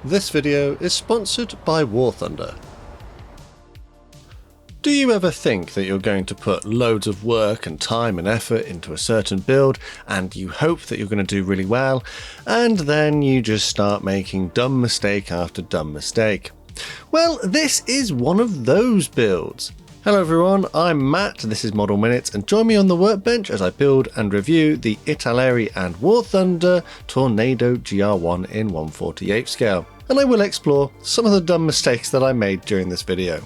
This video is sponsored by War Thunder. Do you ever think that you're going to put loads of work and time and effort into a certain build and you hope that you're going to do really well, and then you just start making dumb mistake after dumb mistake? Well, this is one of those builds. Hello everyone, I'm Matt, this is Model Minutes, and join me on the workbench as I build and review the Italeri and War Thunder Tornado GR.1 in 1/48 scale, and I will explore some of the dumb mistakes that I made during this video.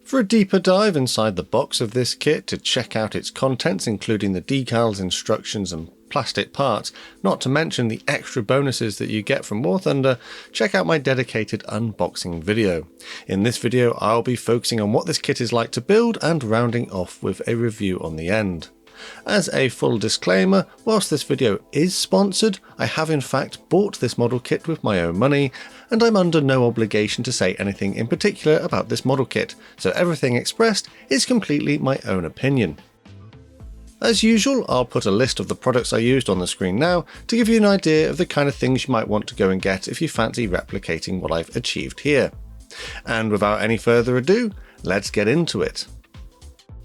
For a deeper dive inside the box of this kit to check out its contents, including the decals, instructions and plastic parts, not to mention the extra bonuses that you get from War Thunder, check out my dedicated unboxing video. In this video I'll be focusing on what this kit is like to build and rounding off with a review on the end. As a full disclaimer, whilst this video is sponsored, I have in fact bought this model kit with my own money, and I'm under no obligation to say anything in particular about this model kit, so everything expressed is completely my own opinion. As usual, I'll put a list of the products I used on the screen now to give you an idea of the kind of things you might want to go and get if you fancy replicating what I've achieved here. And without any further ado, let's get into it.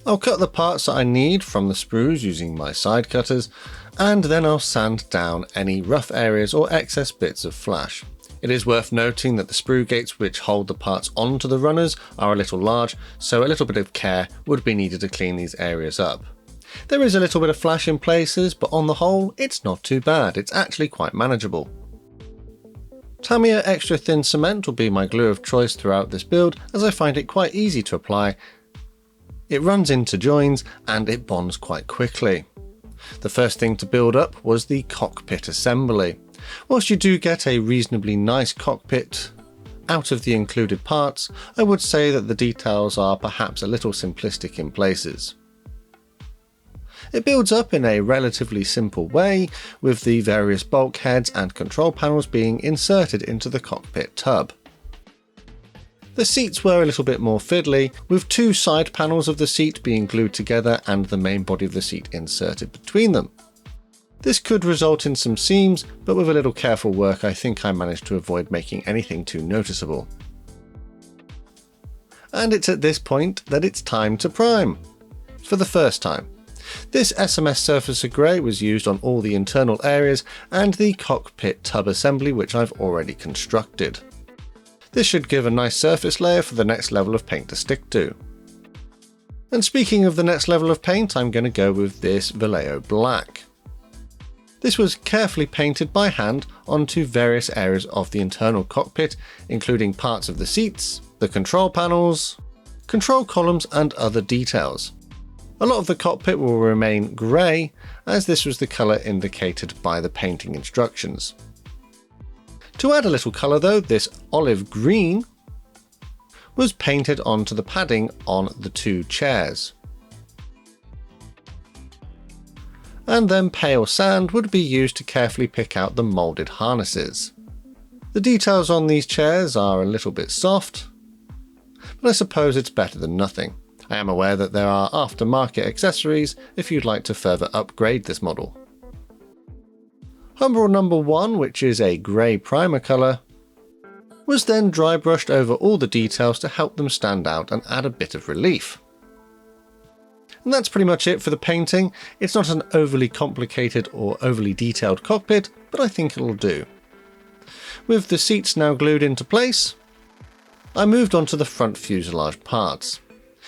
I'll cut the parts that I need from the sprues using my side cutters, and then I'll sand down any rough areas or excess bits of flash. It is worth noting that the sprue gates which hold the parts onto the runners are a little large, so a little bit of care would be needed to clean these areas up. There is a little bit of flash in places, but on the whole it's not too bad, it's actually quite manageable. Tamiya extra thin cement will be my glue of choice throughout this build, as I find it quite easy to apply. It runs into joins and it bonds quite quickly. The first thing to build up was the cockpit assembly. Whilst you do get a reasonably nice cockpit out of the included parts, I would say that the details are perhaps a little simplistic in places. It builds up in a relatively simple way, with the various bulkheads and control panels being inserted into the cockpit tub. The seats were a little bit more fiddly, with two side panels of the seat being glued together and the main body of the seat inserted between them. This could result in some seams, but with a little careful work I think I managed to avoid making anything too noticeable. And it's at this point that it's time to prime. For the first time. This SMS surfacer grey was used on all the internal areas and the cockpit tub assembly which I've already constructed. This should give a nice surface layer for the next level of paint to stick to. And speaking of the next level of paint, I'm going to go with this Vallejo Black. This was carefully painted by hand onto various areas of the internal cockpit, including parts of the seats, the control panels, control columns and other details. A lot of the cockpit will remain grey, as this was the colour indicated by the painting instructions. To add a little colour though, this olive green was painted onto the padding on the two chairs. And then pale sand would be used to carefully pick out the moulded harnesses. The details on these chairs are a little bit soft, but I suppose it's better than nothing. I am aware that there are aftermarket accessories if you'd like to further upgrade this model. Humbrol number 1, which is a grey primer colour, was then dry brushed over all the details to help them stand out and add a bit of relief. And that's pretty much it for the painting. It's not an overly complicated or overly detailed cockpit, but I think it'll do. With the seats now glued into place, I moved on to the front fuselage parts.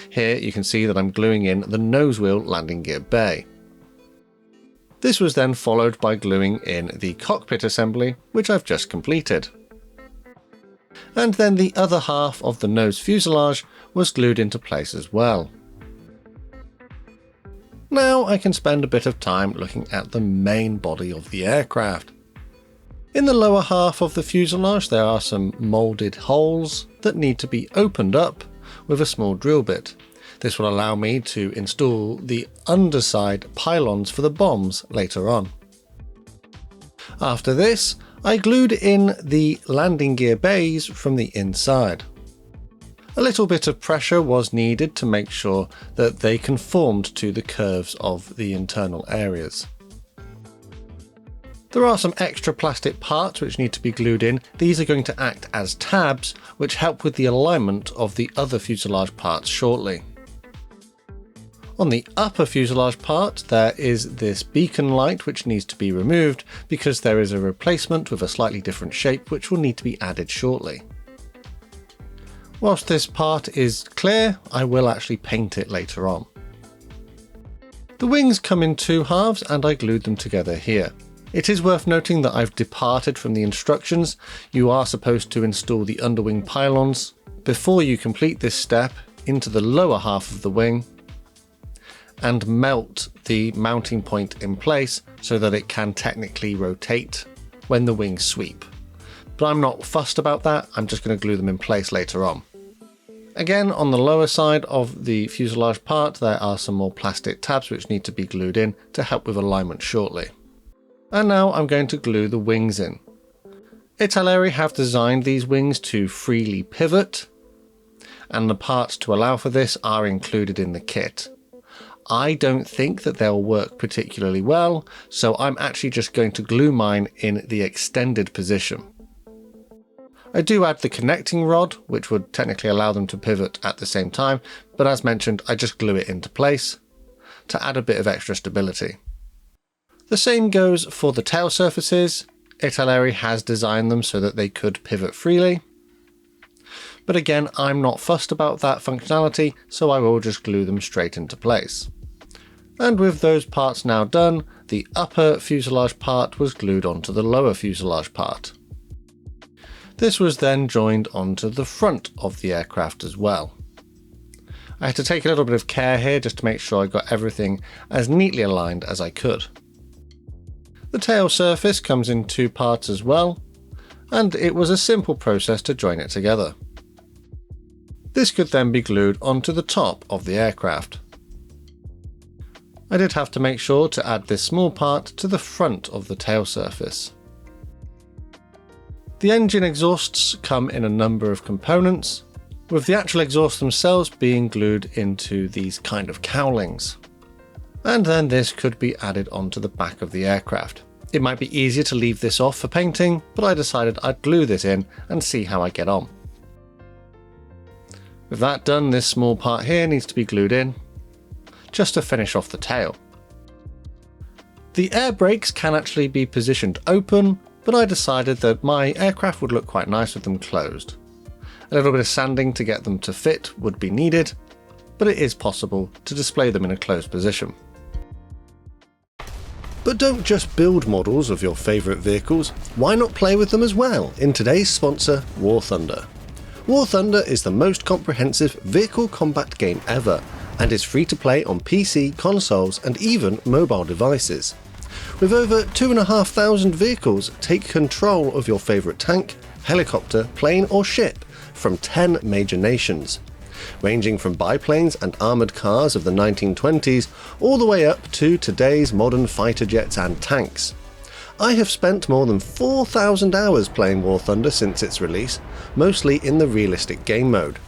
Here you can see that I'm gluing in the nose wheel landing gear bay. This was then followed by gluing in the cockpit assembly, which I've just completed. And then the other half of the nose fuselage was glued into place as well. Now I can spend a bit of time looking at the main body of the aircraft. In the lower half of the fuselage there are some moulded holes that need to be opened up with a small drill bit. This will allow me to install the underside pylons for the bombs later on. After this, I glued in the landing gear bays from the inside. A little bit of pressure was needed to make sure that they conformed to the curves of the internal areas. There are some extra plastic parts which need to be glued in. These are going to act as tabs, which help with the alignment of the other fuselage parts shortly. On the upper fuselage part, there is this beacon light which needs to be removed because there is a replacement with a slightly different shape which will need to be added shortly. Whilst this part is clear, I will actually paint it later on. The wings come in two halves and I glued them together here. It is worth noting that I've departed from the instructions. You are supposed to install the underwing pylons before you complete this step into the lower half of the wing and melt the mounting point in place so that it can technically rotate when the wings sweep. But I'm not fussed about that, I'm just going to glue them in place later on. Again, on the lower side of the fuselage part, there are some more plastic tabs which need to be glued in to help with alignment shortly. And now I'm going to glue the wings in. Italeri have designed these wings to freely pivot, and the parts to allow for this are included in the kit. I don't think that they'll work particularly well, so I'm actually just going to glue mine in the extended position. I do add the connecting rod, which would technically allow them to pivot at the same time, but as mentioned, I just glue it into place to add a bit of extra stability. The same goes for the tail surfaces. Italeri has designed them so that they could pivot freely. But again, I'm not fussed about that functionality, so I will just glue them straight into place. And with those parts now done, the upper fuselage part was glued onto the lower fuselage part. This was then joined onto the front of the aircraft as well. I had to take a little bit of care here just to make sure I got everything as neatly aligned as I could. The tail surface comes in two parts as well, and it was a simple process to join it together. This could then be glued onto the top of the aircraft. I did have to make sure to add this small part to the front of the tail surface. The engine exhausts come in a number of components, with the actual exhausts themselves being glued into these kind of cowlings. And then this could be added onto the back of the aircraft. It might be easier to leave this off for painting, but I decided I'd glue this in and see how I get on. With that done, this small part here needs to be glued in, just to finish off the tail. The air brakes can actually be positioned open, but I decided that my aircraft would look quite nice with them closed. A little bit of sanding to get them to fit would be needed, but it is possible to display them in a closed position. But don't just build models of your favourite vehicles, why not play with them as well in today's sponsor, War Thunder. War Thunder is the most comprehensive vehicle combat game ever, and is free to play on PC, consoles and even mobile devices. With over 2,500 vehicles, take control of your favourite tank, helicopter, plane or ship from 10 major nations, ranging from biplanes and armoured cars of the 1920s all the way up to today's modern fighter jets and tanks. I have spent more than 4,000 hours playing War Thunder since its release, mostly in the realistic game mode.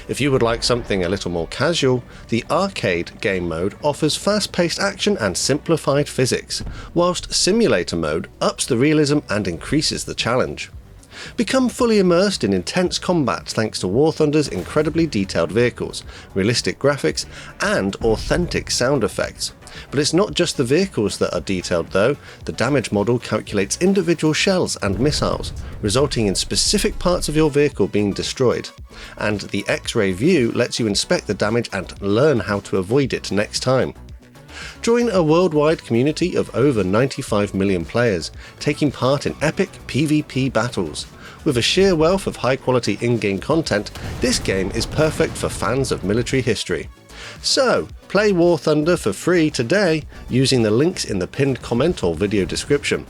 If you would like something a little more casual, the arcade game mode offers fast-paced action and simplified physics, whilst simulator mode ups the realism and increases the challenge. Become fully immersed in intense combat thanks to War Thunder's incredibly detailed vehicles, realistic graphics, and authentic sound effects. But it's not just the vehicles that are detailed though. The damage model calculates individual shells and missiles, resulting in specific parts of your vehicle being destroyed. And the X-ray view lets you inspect the damage and learn how to avoid it next time. Join a worldwide community of over 95 million players, taking part in epic PvP battles. With a sheer wealth of high-quality in-game content, this game is perfect for fans of military history. So, play War Thunder for free today using the links in the pinned comment or video description.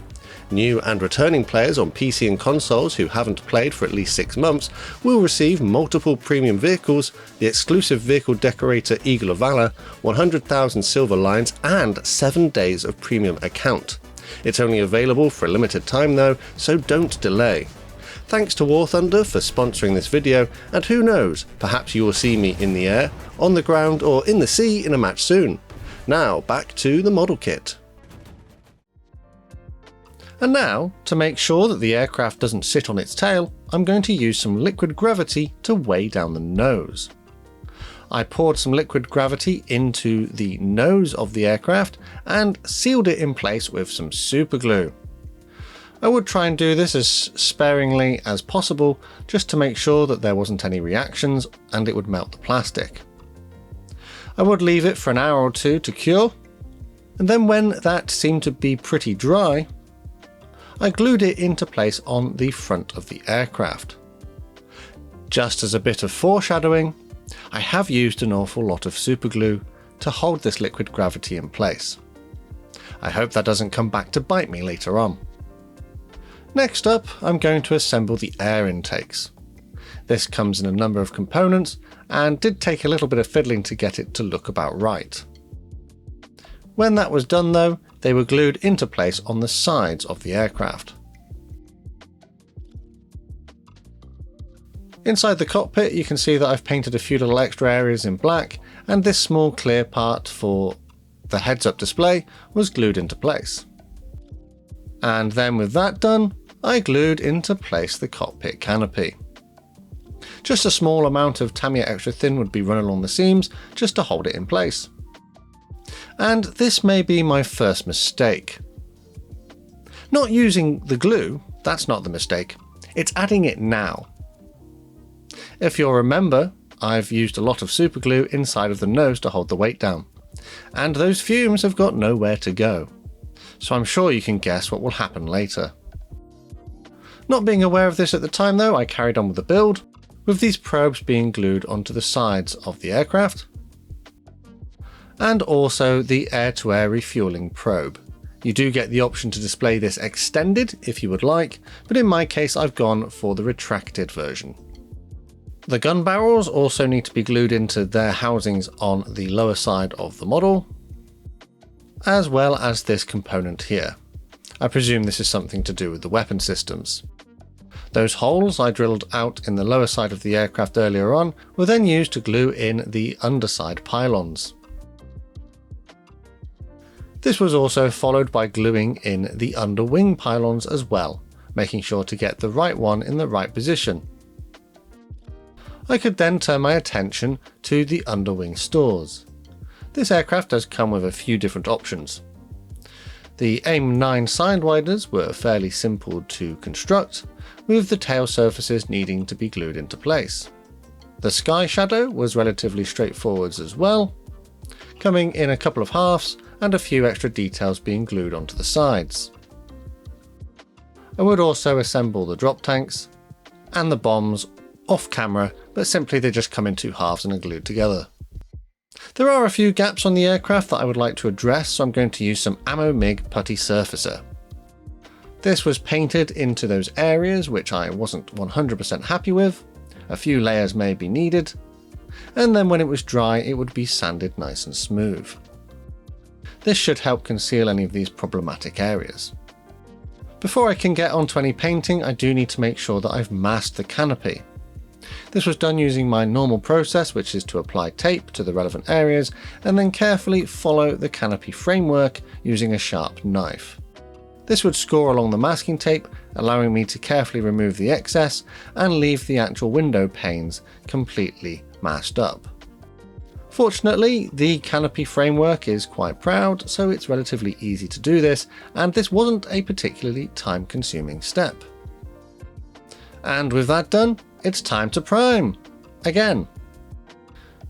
New and returning players on PC and consoles who haven't played for at least 6 months will receive multiple premium vehicles, the exclusive vehicle decorator Eagle of Valor, 100,000 silver lines and 7 days of premium account. It's only available for a limited time though, so don't delay. Thanks to War Thunder for sponsoring this video, and who knows, perhaps you will see me in the air, on the ground or in the sea in a match soon. Now back to the model kit. And now, to make sure that the aircraft doesn't sit on its tail, I'm going to use some liquid gravity to weigh down the nose. I poured some liquid gravity into the nose of the aircraft and sealed it in place with some super glue. I would try and do this as sparingly as possible just to make sure that there wasn't any reactions and it would melt the plastic. I would leave it for an hour or two to cure, and then when that seemed to be pretty dry, I glued it into place on the front of the aircraft. Just as a bit of foreshadowing, I have used an awful lot of super glue to hold this liquid gravity in place. I hope that doesn't come back to bite me later on. Next up, I'm going to assemble the air intakes. This comes in a number of components and did take a little bit of fiddling to get it to look about right. When that was done though, they were glued into place on the sides of the aircraft. Inside the cockpit you can see that I've painted a few little extra areas in black, and this small clear part for the heads-up display was glued into place. And then with that done, I glued into place the cockpit canopy. Just a small amount of Tamiya Extra Thin would be run along the seams just to hold it in place. And this may be my first mistake. Not using the glue, that's not the mistake, it's adding it now. If you'll remember, I've used a lot of super glue inside of the nose to hold the weight down, and those fumes have got nowhere to go, so I'm sure you can guess what will happen later. Not being aware of this at the time though, I carried on with the build, with these probes being glued onto the sides of the aircraft, and also the air-to-air refueling probe. You do get the option to display this extended if you would like, but in my case I've gone for the retracted version. The gun barrels also need to be glued into their housings on the lower side of the model, as well as this component here. I presume this is something to do with the weapon systems. Those holes I drilled out in the lower side of the aircraft earlier on were then used to glue in the underside pylons. This was also followed by gluing in the underwing pylons as well, making sure to get the right one in the right position. I could then turn my attention to the underwing stores. This aircraft does come with a few different options. The AIM 9 sidewinders were fairly simple to construct, with the tail surfaces needing to be glued into place. The sky shadow was relatively straightforward as well, coming in a couple of halves and a few extra details being glued onto the sides. I would also assemble the drop tanks and the bombs off camera, but simply they just come in two halves and are glued together. There are a few gaps on the aircraft that I would like to address, so I'm going to use some Ammo MIG putty surfacer. This was painted into those areas which I wasn't 100% happy with. A few layers may be needed, and then when it was dry it would be sanded nice and smooth. This should help conceal any of these problematic areas. Before I can get onto any painting, I do need to make sure that I've masked the canopy. This was done using my normal process, which is to apply tape to the relevant areas and then carefully follow the canopy framework using a sharp knife. This would score along the masking tape, allowing me to carefully remove the excess and leave the actual window panes completely masked up. Fortunately, the canopy framework is quite proud, so it's relatively easy to do this, and this wasn't a particularly time-consuming step. And with that done, it's time to prime! Again.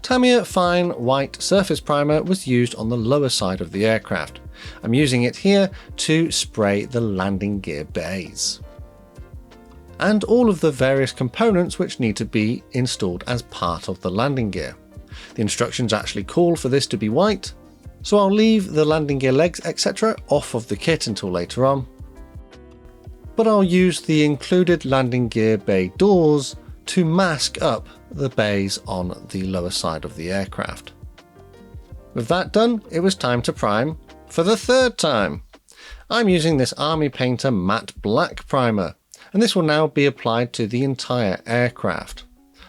Tamiya Fine White Surface Primer was used on the lower side of the aircraft. I'm using it here to spray the landing gear bays, and all of the various components which need to be installed as part of the landing gear. The instructions actually call for this to be white, so I'll leave the landing gear legs etc. off of the kit until later on. but I'll use the included landing gear bay doors to mask up the bays on the lower side of the aircraft. With that done, it was time to prime for the third time. I'm using this Army Painter matte black primer, and this will now be applied to the entire aircraft.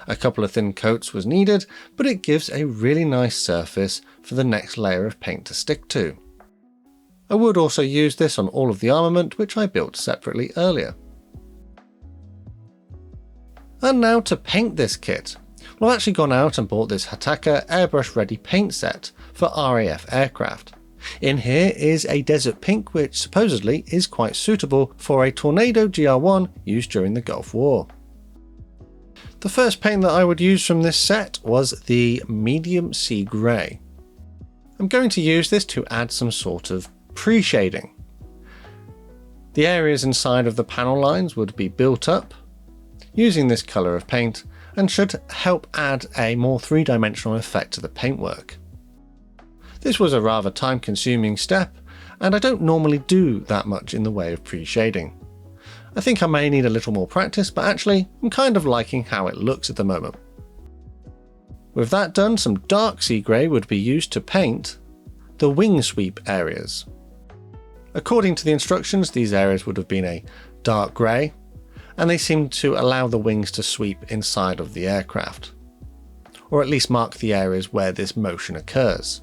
A couple of thin coats was needed, but it gives a really nice surface for the next layer of paint to stick to. I would also use this on all of the armament, which I built separately earlier. And now to paint this kit. Well, I've actually gone out and bought this Hataka airbrush ready paint set for RAF aircraft. In here is a desert pink, which supposedly is quite suitable for a Tornado GR.1 used during the Gulf War. The first paint that I would use from this set was the medium sea grey. I'm going to use this to add some sort of pre-shading. The areas inside of the panel lines would be built up using this colour of paint and should help add a more three-dimensional effect to the paintwork. This was a rather time-consuming step, and I don't normally do that much in the way of pre-shading. I think I may need a little more practice, but actually I'm kind of liking how it looks at the moment. With that done, some dark sea grey would be used to paint the wing sweep areas. According to the instructions, these areas would have been a dark grey, and they seem to allow the wings to sweep inside of the aircraft, or at least mark the areas where this motion occurs.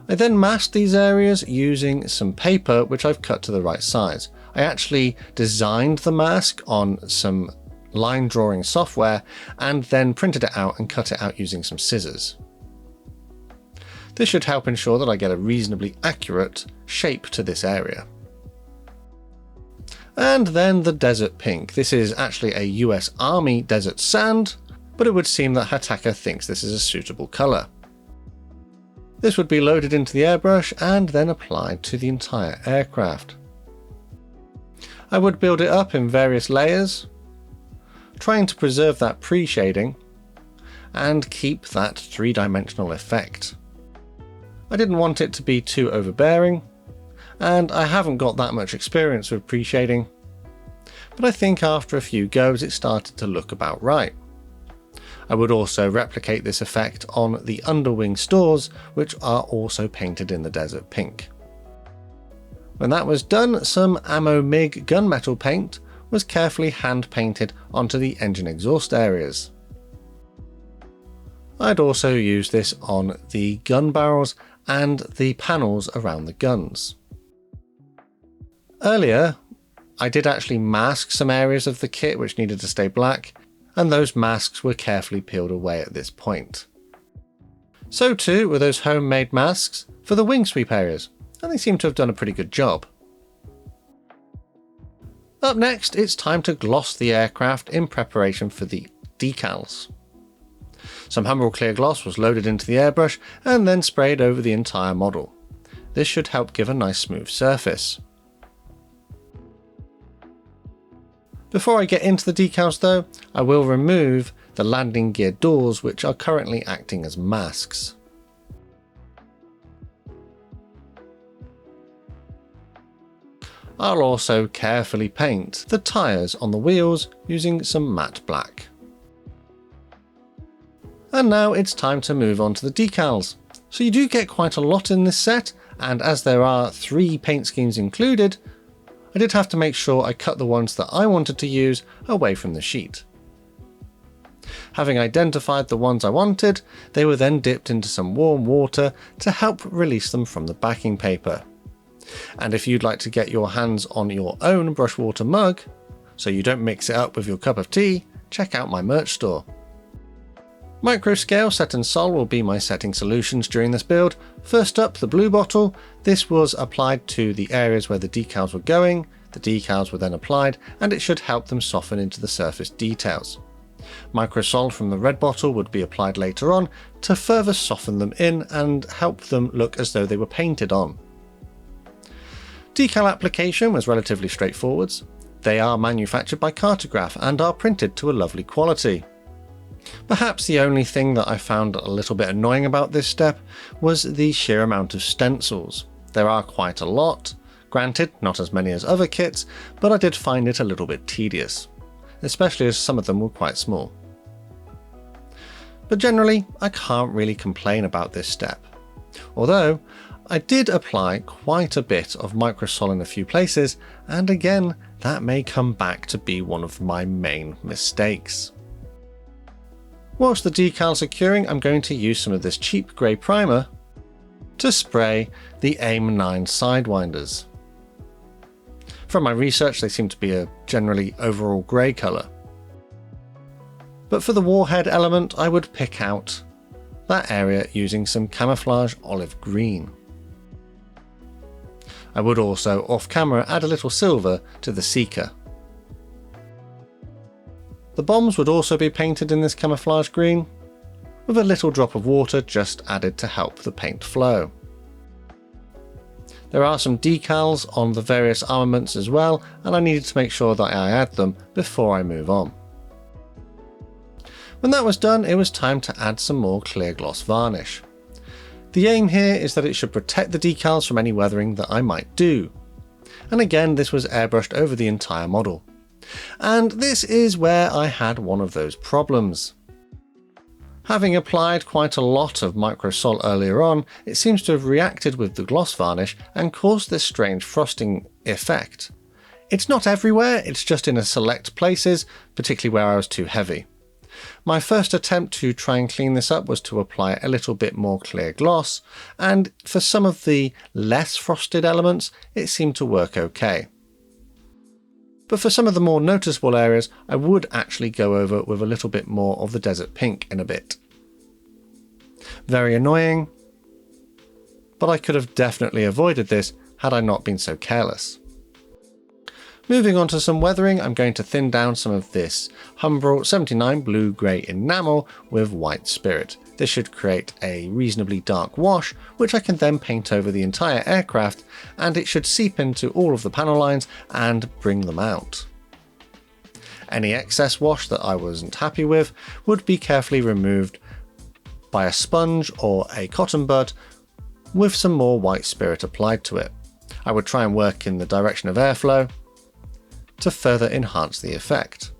I then masked these areas using some paper which I've cut to the right size. I actually designed the mask on some line drawing software and then printed it out and cut it out using some scissors. This should help ensure that I get a reasonably accurate shape to this area. And then the desert pink. This is actually a US Army desert sand, but it would seem that Hataka thinks this is a suitable colour. This would be loaded into the airbrush and then applied to the entire aircraft. I would build it up in various layers, trying to preserve that pre-shading and keep that three-dimensional effect. I didn't want it to be too overbearing, and I haven't got that much experience with pre-shading, but I think after a few goes it started to look about right. I would also replicate this effect on the underwing stores, which are also painted in the desert pink. When that was done, some Ammo MiG gunmetal paint was carefully hand painted onto the engine exhaust areas. I'd also use this on the gun barrels and the panels around the guns. Earlier, I did actually mask some areas of the kit which needed to stay black, and those masks were carefully peeled away at this point. So too were those homemade masks for the wing sweep areas, and they seem to have done a pretty good job. Up next, it's time to gloss the aircraft in preparation for the decals. Some Humbrol clear gloss was loaded into the airbrush and then sprayed over the entire model. This should help give a nice smooth surface. Before I get into the decals though, I will remove the landing gear doors which are currently acting as masks. I'll also carefully paint the tyres on the wheels using some matte black. And now it's time to move on to the decals. So you do get quite a lot in this set, and as there are 3 paint schemes included, I did have to make sure I cut the ones that I wanted to use away from the sheet. Having identified the ones I wanted, they were then dipped into some warm water to help release them from the backing paper. And if you'd like to get your hands on your own brushwater mug, so you don't mix it up with your cup of tea, check out my merch store. Microscale set and sol will be my setting solutions during this build. First up, the blue bottle. This was applied to the areas where the decals were going. The decals were then applied, and it should help them soften into the surface details. Microsol from the red bottle would be applied later on to further soften them in and help them look as though they were painted on. Decal application was relatively straightforward. They are manufactured by Cartograph and are printed to a lovely quality. Perhaps the only thing that I found a little bit annoying about this step was the sheer amount of stencils. There are quite a lot, Granted, not as many as other kits, but I did find it a little bit tedious, especially as some of them were quite small. But generally, I can't really complain about this step. Although, I did apply quite a bit of microsol in a few places, and again, that may come back to be one of my main mistakes. Whilst the decals are curing, I'm going to use some of this cheap grey primer to spray the AIM 9 sidewinders. From my research, they seem to be a generally overall grey colour. But for the warhead element, I would pick out that area using some camouflage olive green. I would also, off camera, add a little silver to the seeker. The bombs would also be painted in this camouflage green, with a little drop of water just added to help the paint flow. There are some decals on the various armaments as well, and I needed to make sure that I add them before I move on. When that was done, it was time to add some more clear gloss varnish. The aim here is that it should protect the decals from any weathering that I might do. And again, this was airbrushed over the entire model. And this is where I had one of those problems. Having applied quite a lot of microsol earlier on, it seems to have reacted with the gloss varnish and caused this strange frosting effect. It's not everywhere, it's just in a select places, particularly where I was too heavy. My first attempt to try and clean this up was to apply a little bit more clear gloss, and for some of the less frosted elements, it seemed to work okay. But for some of the more noticeable areas, I would actually go over with a little bit more of the desert pink in a bit. Very annoying, but I could have definitely avoided this had I not been so careless. Moving on to some weathering, I'm going to thin down some of this Humbrol 79 blue-grey enamel with white spirit. This should create a reasonably dark wash, which I can then paint over the entire aircraft, and it should seep into all of the panel lines and bring them out. Any excess wash that I wasn't happy with would be carefully removed by a sponge or a cotton bud with some more white spirit applied to it. I would try and work in the direction of airflow to further enhance the effect.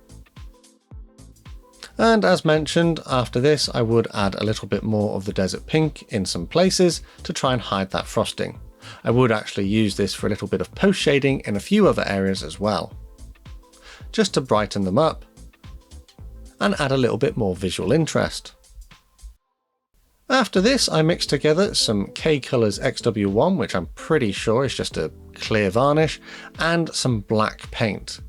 And as mentioned, after this I would add a little bit more of the desert pink in some places to try and hide that frosting. I would actually use this for a little bit of post shading in a few other areas as well, just to brighten them up and add a little bit more visual interest. After this, I mixed together some K Colors XW1, which I'm pretty sure is just a clear varnish, and some black paint.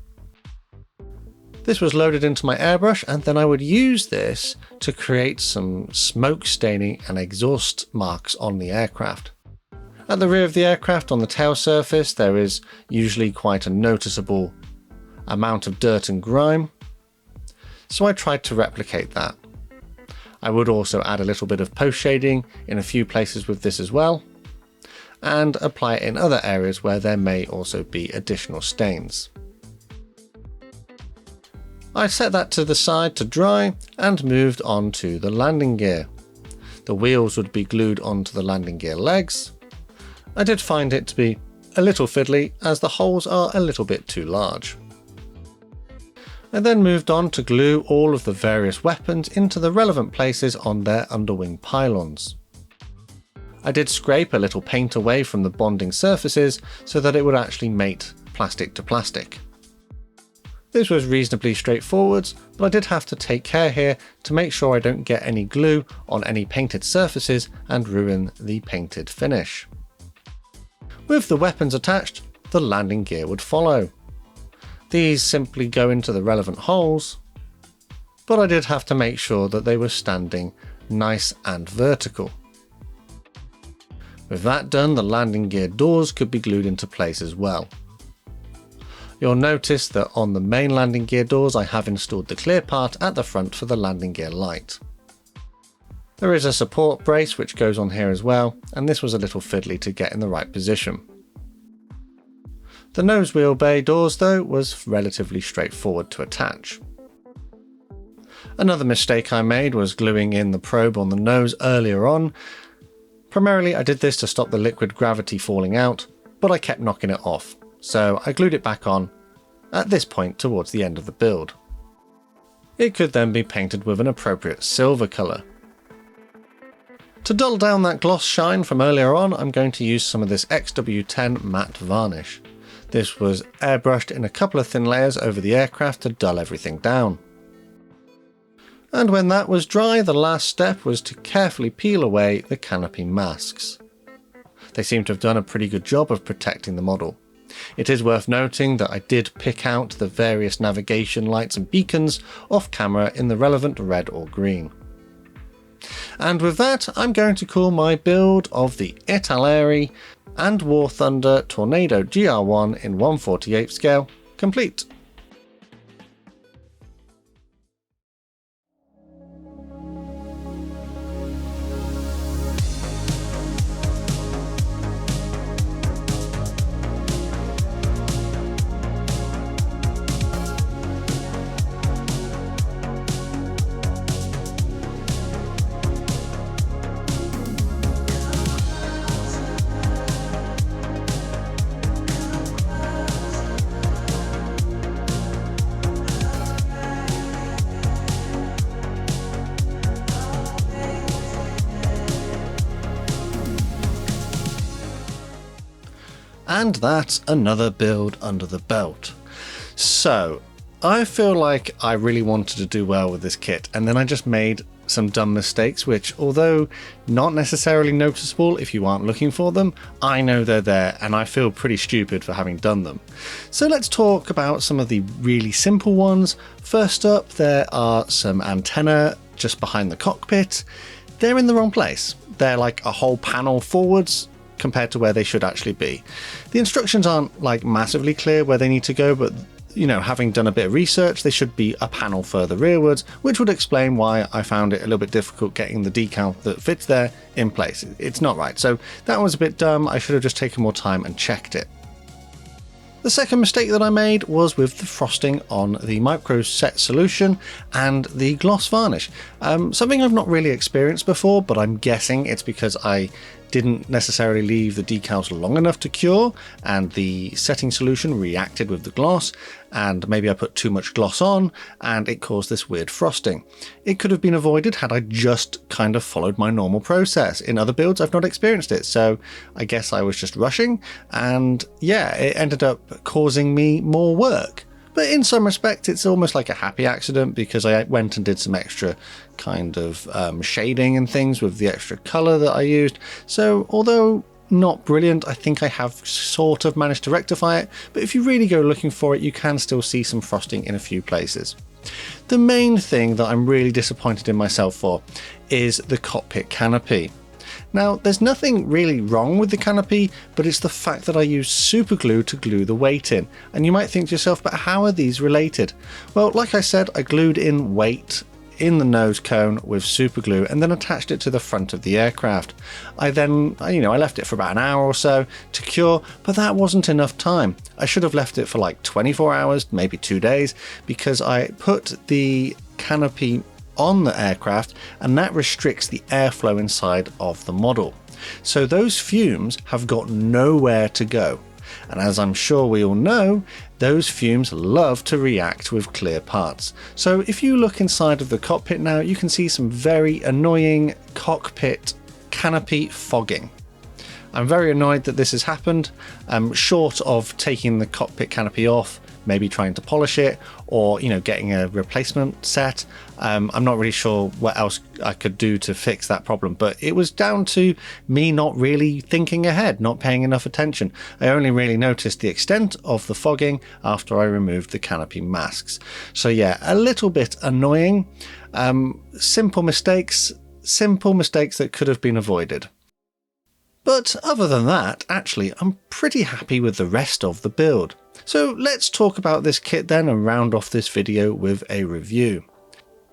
This was loaded into my airbrush, and then I would use this to create some smoke staining and exhaust marks on the aircraft. At the rear of the aircraft, on the tail surface, there is usually quite a noticeable amount of dirt and grime, so I tried to replicate that. I would also add a little bit of post shading in a few places with this as well, and apply it in other areas where there may also be additional stains. I set that to the side to dry and moved on to the landing gear. The wheels would be glued onto the landing gear legs. I did find it to be a little fiddly as the holes are a little bit too large. I then moved on to glue all of the various weapons into the relevant places on their underwing pylons. I did scrape a little paint away from the bonding surfaces so that it would actually mate plastic to plastic. This was reasonably straightforward, but I did have to take care here to make sure I don't get any glue on any painted surfaces and ruin the painted finish. With the weapons attached, the landing gear would follow. These simply go into the relevant holes, but I did have to make sure that they were standing nice and vertical. With that done, the landing gear doors could be glued into place as well. You'll notice that on the main landing gear doors I have installed the clear part at the front for the landing gear light. There is a support brace which goes on here as well, and this was a little fiddly to get in the right position. The nose wheel bay doors though was relatively straightforward to attach. Another mistake I made was gluing in the probe on the nose earlier on. Primarily I did this to stop the liquid gravity falling out, but I kept knocking it off, so I glued it back on at this point towards the end of the build. It could then be painted with an appropriate silver colour. To dull down that gloss shine from earlier on, I'm going to use some of this XW10 matte varnish. This was airbrushed in a couple of thin layers over the aircraft to dull everything down. And when that was dry, the last step was to carefully peel away the canopy masks. They seem to have done a pretty good job of protecting the model. It is worth noting that I did pick out the various navigation lights and beacons off camera in the relevant red or green. And with that, I'm going to call my build of the Italeri and War Thunder Tornado GR1 in 1/48 scale complete. And that's another build under the belt. So I feel like I really wanted to do well with this kit, and then I just made some dumb mistakes which, although not necessarily noticeable if you aren't looking for them, I know they're there and I feel pretty stupid for having done them. So let's talk about some of the really simple ones. First up, there are some antennae just behind the cockpit. They're in the wrong place. They're like a whole panel forwards compared to where they should actually be. The instructions aren't like massively clear where they need to go, but you know, having done a bit of research, they should be a panel further rearwards, which would explain why I found it a little bit difficult getting the decal that fits there in place. It's not right. So that was a bit dumb. I should have just taken more time and checked it. The second mistake that I made was with the frosting on the micro set solution and the gloss varnish. Something I've not really experienced before, but I'm guessing it's because I didn't necessarily leave the decals long enough to cure and the setting solution reacted with the gloss, and maybe I put too much gloss on and it caused this weird frosting. It could have been avoided had I just kind of followed my normal process. In other builds I've not experienced it, so I guess I was just rushing, and yeah, it ended up causing me more work. But in some respects, it's almost like a happy accident because I went and did some extra kind of shading and things with the extra colour that I used. So although not brilliant, I think I have sort of managed to rectify it. But if you really go looking for it, you can still see some frosting in a few places. The main thing that I'm really disappointed in myself for is the cockpit canopy. Now, there's nothing really wrong with the canopy, but it's the fact that I used super glue to glue the weight in. And you might think to yourself, but how are these related? Well, like I said, I glued in weight in the nose cone with super glue and then attached it to the front of the aircraft. I then, I left it for about an hour or so to cure, but that wasn't enough time. I should have left it for like 24 hours, maybe 2 days, because I put the canopy on the aircraft and that restricts the airflow inside of the model. So those fumes have got nowhere to go. And as I'm sure we all know, those fumes love to react with clear parts. So if you look inside of the cockpit now, you can see some very annoying cockpit canopy fogging. I'm very annoyed that this has happened. Short of taking the cockpit canopy off, maybe trying to polish it, or getting a replacement set. I'm not really sure what else I could do to fix that problem, but it was down to me not really thinking ahead, not paying enough attention. I only really noticed the extent of the fogging after I removed the canopy masks. So yeah, a little bit annoying. Simple mistakes that could have been avoided. But other than that, actually, I'm pretty happy with the rest of the build. So let's talk about this kit then and round off this video with a review.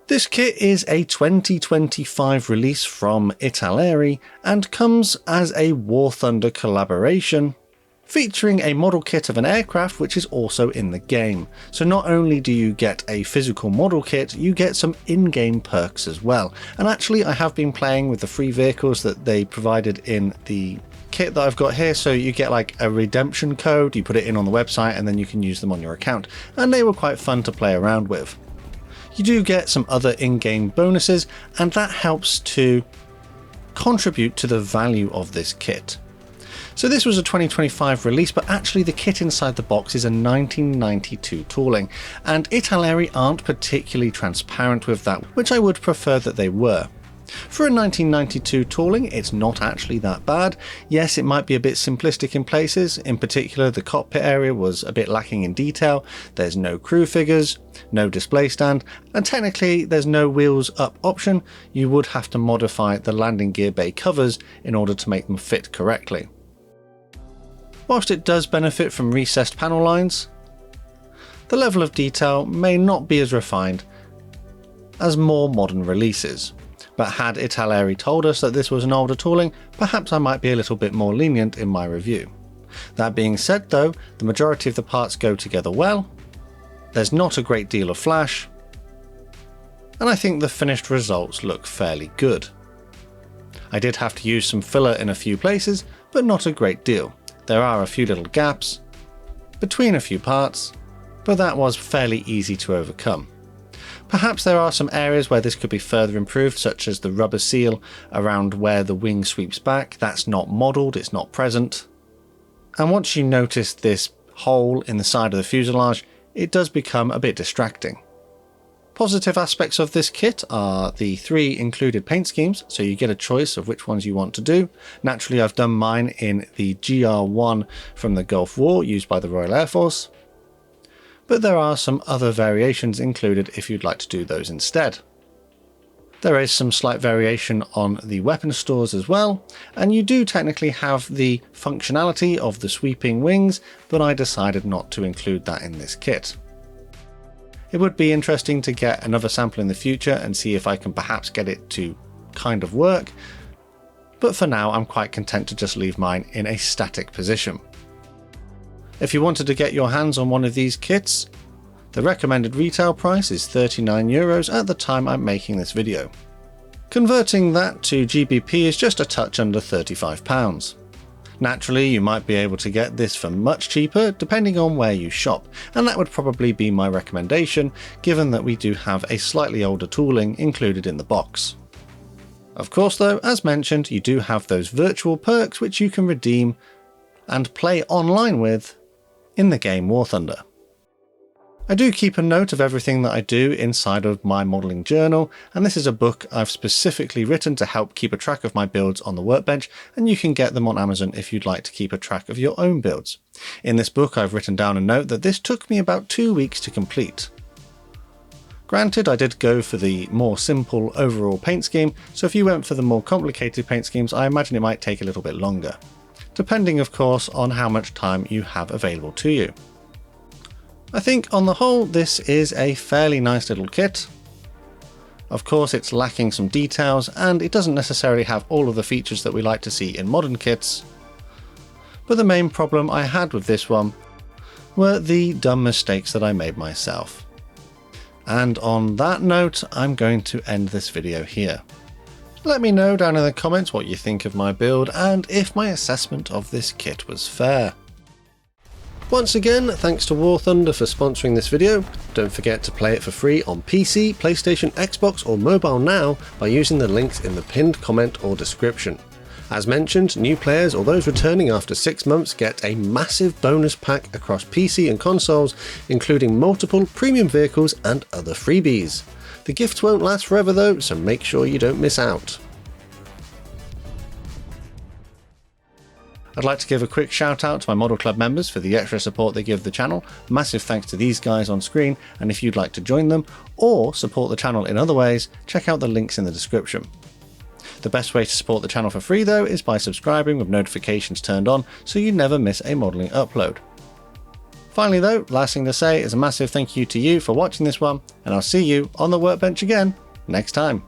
This kit is a 2025 release from Italeri and comes as a War Thunder collaboration, featuring a model kit of an aircraft which is also in the game. So not only do you get a physical model kit, you get some in-game perks as well. And actually I have been playing with the free vehicles that they provided in the kit that I've got here, so you get like a redemption code, you put it in on the website and then you can use them on your account, and they were quite fun to play around with. You do get some other in-game bonuses, and that helps to contribute to the value of this kit. So this was a 2025 release, but actually the kit inside the box is a 1992 tooling, and Italeri aren't particularly transparent with that, which I would prefer that they were. For a 1992 tooling, it's not actually that bad. Yes, it might be a bit simplistic in places. In particular, the cockpit area was a bit lacking in detail. There's no crew figures, no display stand, and technically there's no wheels up option. You would have to modify the landing gear bay covers in order to make them fit correctly. Whilst it does benefit from recessed panel lines, the level of detail may not be as refined as more modern releases. But had Italeri told us that this was an older tooling, perhaps I might be a little bit more lenient in my review. That being said though, the majority of the parts go together well, there's not a great deal of flash, and I think the finished results look fairly good. I did have to use some filler in a few places, but not a great deal. There are a few little gaps between a few parts, but that was fairly easy to overcome. Perhaps there are some areas where this could be further improved, such as the rubber seal around where the wing sweeps back. That's not modelled, it's not present. And once you notice this hole in the side of the fuselage, it does become a bit distracting. Positive aspects of this kit are the 3 included paint schemes, so you get a choice of which ones you want to do. Naturally, I've done mine in the GR.1 from the Gulf War used by the Royal Air Force. But there are some other variations included if you'd like to do those instead. There is some slight variation on the weapon stores as well, and you do technically have the functionality of the sweeping wings, but I decided not to include that in this kit. It would be interesting to get another sample in the future and see if I can perhaps get it to kind of work, but for now I'm quite content to just leave mine in a static position. If you wanted to get your hands on one of these kits, the recommended retail price is €39 at the time I'm making this video. Converting that to GBP is just a touch under £35. Naturally, you might be able to get this for much cheaper depending on where you shop, and that would probably be my recommendation given that we do have a slightly older tooling included in the box. Of course though, as mentioned, you do have those virtual perks which you can redeem and play online with in the game War Thunder. I do keep a note of everything that I do inside of my modelling journal, and this is a book I've specifically written to help keep a track of my builds on the workbench, and you can get them on Amazon if you'd like to keep a track of your own builds. In this book I've written down a note that this took me about 2 weeks to complete. Granted, I did go for the more simple overall paint scheme, so if you went for the more complicated paint schemes I imagine it might take a little bit longer, depending of course on how much time you have available to you. I think on the whole this is a fairly nice little kit. Of course it's lacking some details and it doesn't necessarily have all of the features that we like to see in modern kits, but the main problem I had with this one were the dumb mistakes that I made myself. And on that note I'm going to end this video here. Let me know down in the comments what you think of my build and if my assessment of this kit was fair. Once again, thanks to War Thunder for sponsoring this video. Don't forget to play it for free on PC, PlayStation, Xbox or mobile now by using the links in the pinned comment or description. As mentioned, new players or those returning after 6 months get a massive bonus pack across PC and consoles, including multiple premium vehicles and other freebies. The gifts won't last forever though, so make sure you don't miss out. I'd like to give a quick shout out to my Model Club members for the extra support they give the channel. Massive thanks to these guys on screen, and if you'd like to join them or support the channel in other ways, check out the links in the description. The best way to support the channel for free though is by subscribing with notifications turned on so you never miss a modelling upload. Finally though, last thing to say is a massive thank you to you for watching this one, and I'll see you on the workbench again next time.